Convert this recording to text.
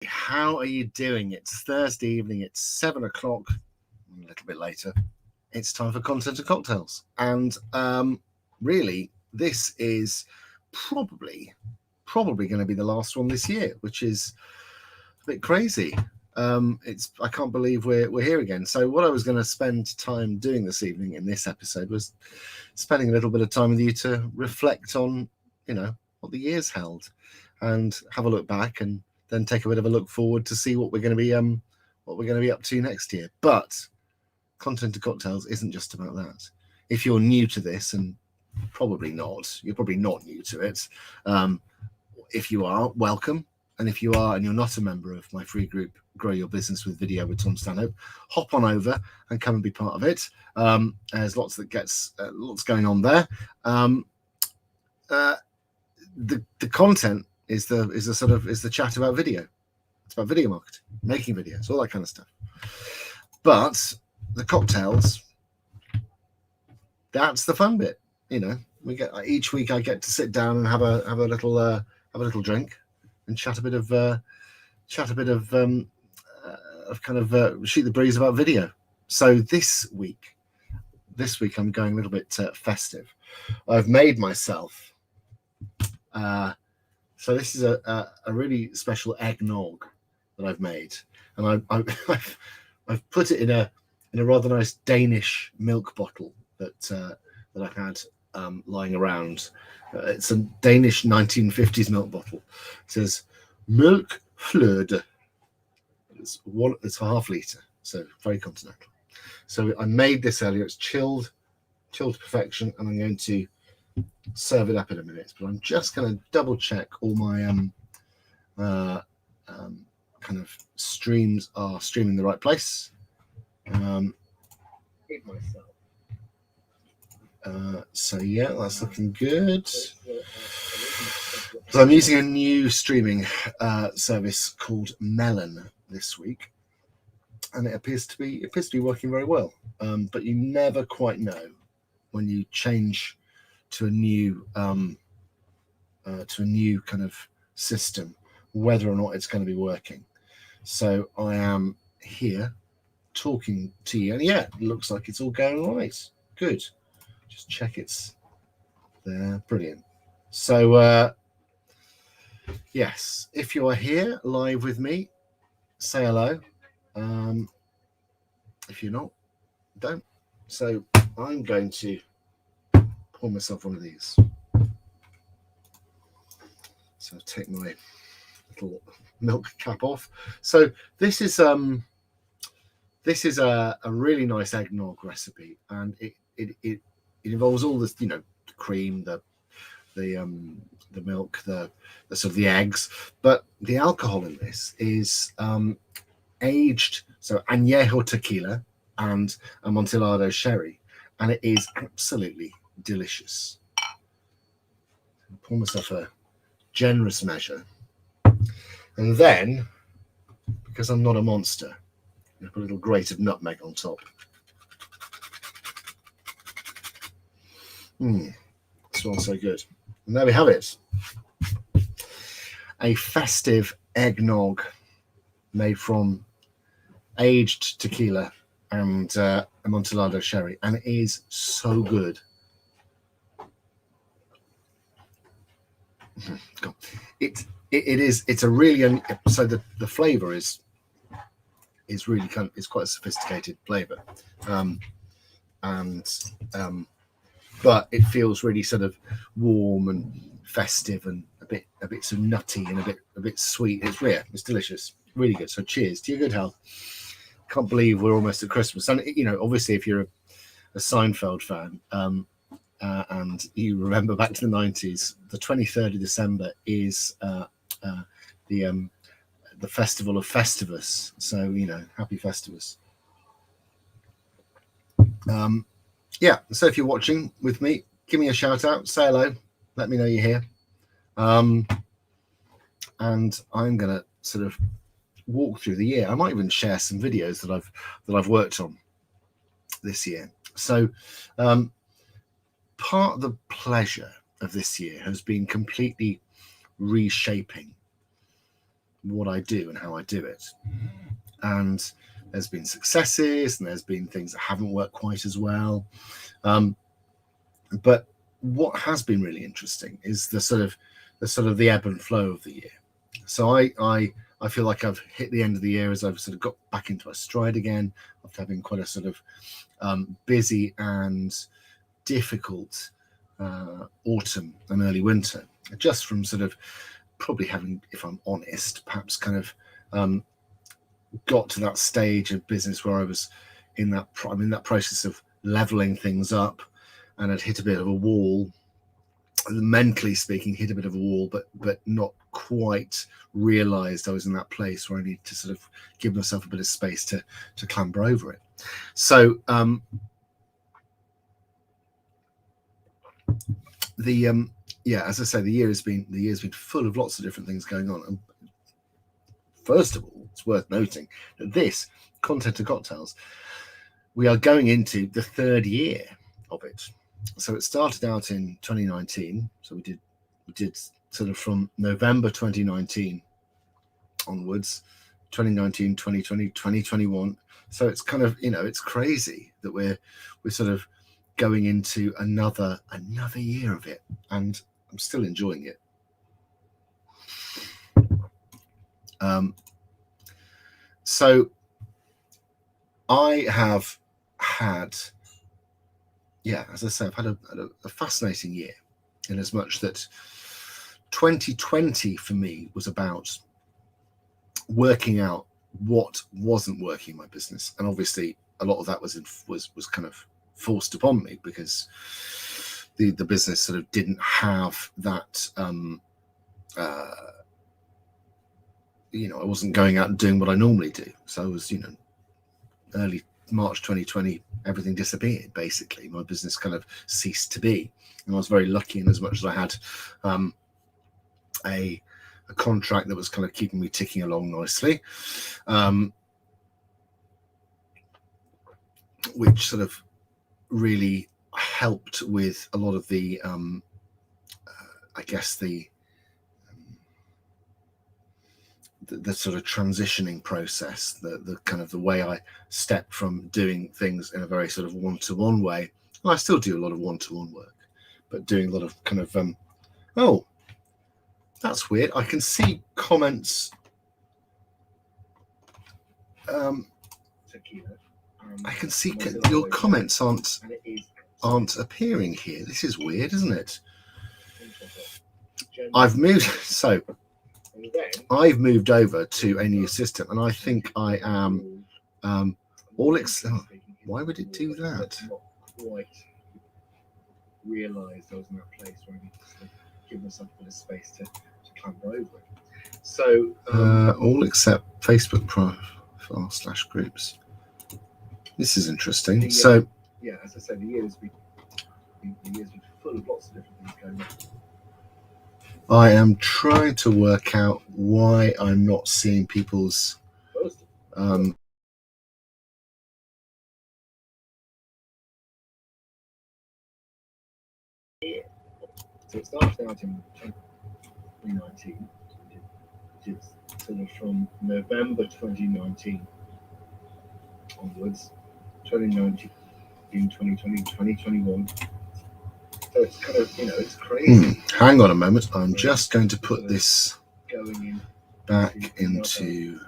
How are you doing? It's Thursday evening. It's 7 o'clock, a little bit later. It's time for Content and Cocktails. And really, this is probably going to be the last one this year, which is a bit crazy. I can't believe we're here again. So what I was going to spend time doing this evening in this episode was spending a little bit of time with you to reflect on, what the year's held, and have a look back, and then take a bit of a look forward to see what we're going to be up to next year. But Content and Cocktails isn't just about that. If you're new to this, and you're probably not new to it. If you are, welcome. And if you are and you're not a member of my free group, Grow Your Business with Video with Tom Stanhope, hop on over and come and be part of it. There's lots going on there. The content is the chat about video. It's about video marketing, making videos, all that kind of stuff. But the cocktails, that's the fun bit. We get each week. I get to sit down and have a little drink and chat a bit of shoot the breeze about video. So this week I'm going a little bit festive. I've made myself. So this is a really special eggnog that I've made, and I've put it in a rather nice Danish milk bottle that I've had lying around. It's a Danish 1950s milk bottle. It says Milk Fløde. It's a half litre, so very continental. So I made this earlier. It's chilled to perfection, and I'm going to serve it up in a minute. But I'm just going to double check all my kind of streams are streaming the right place. So yeah, that's looking good. So I'm using a new streaming service called Melon this week, and it appears to be working very well. But you never quite know when you change to a new kind of system whether or not it's going to be working. So I am here talking to you, and yeah, it looks like it's all going all right. Good. Just check it's there. Brilliant. So yes, if you are here live with me, say hello. If you're not, don't. So I'm going to pour myself one of these. So I'll take my little milk cap off. So this is a really nice eggnog recipe, and it involves all this, the cream, the milk, the sort of the eggs, but the alcohol in this is aged, so añejo tequila and Amontillado sherry, and it is absolutely delicious. I'll pour myself a generous measure, and then, because I'm not a monster, I'm going to put a little grate of nutmeg on top. Smells so good. And there we have it. A festive eggnog made from aged tequila and Amontillado sherry, and it is so good. It's a really, so the flavor is really it's quite a sophisticated flavor, but it feels really sort of warm and festive and a bit sort of nutty and a bit sweet. It's delicious, really good. So cheers to your good health. Can't believe we're almost at Christmas. And obviously, if you're a Seinfeld fan, and you remember back to the 90s, the 23rd of December is the festival of Festivus. So happy Festivus. So if you're watching with me, give me a shout out, say hello, let me know you're here. And I'm gonna sort of walk through the year. I might even share some videos that I've worked on this year. So part of the pleasure of this year has been completely reshaping what I do and how I do it. And there's been successes and there's been things that haven't worked quite as well. But what has been really interesting is the sort of the ebb and flow of the year. So I feel like I've hit the end of the year as I've sort of got back into a stride again after having quite a sort of busy and difficult autumn and early winter, just from sort of probably having, if I'm honest, perhaps kind of got to that stage of business where I was in that process of leveling things up, and I'd hit a bit of a wall, mentally speaking, hit a bit of a wall, but not quite realized I was in that place where I needed to sort of give myself a bit of space to clamber over it. So as I say, the year's been full of lots of different things going on. And first of all, it's worth noting that this Content to Cocktails, we are going into the third year of it. So it started out in 2019. So we did sort of from November 2019 onwards, 2019, 2020, 2021. So it's kind of, it's crazy that we're sort of going into another year of it, and I'm still enjoying it. So I have had, as I say, I've had a fascinating year, in as much that 2020 for me was about working out what wasn't working in my business, and obviously a lot of that was kind of forced upon me because the business sort of didn't have that. I wasn't going out and doing what I normally do, so I was, early March 2020, everything disappeared. Basically, my business kind of ceased to be, and I was very lucky in as much as I had a contract that was kind of keeping me ticking along nicely, which sort of really helped with a lot of the I guess the sort of transitioning process, the kind of the way I step from doing things in a very sort of one-to-one way. Well, I still do a lot of one-to-one work, but doing a lot of kind of oh, that's weird. I can see comments. I can see your comments aren't appearing here. This is weird, isn't it? I've moved over to a new system, and I think I am all except. Why would it do that? Quite realised I was in that place where I need to give myself a bit of space to clamber over it. So all except Facebook profile/groups. This is interesting. So as I said, the year's been full of lots of different things going on. I am trying to work out why I'm not seeing people's so it started out in 2019. It's sort of from November 2019 onwards, 2019, 2020, 2021. So it's kind of, it's crazy. Hang on a moment. I'm just going to put this back into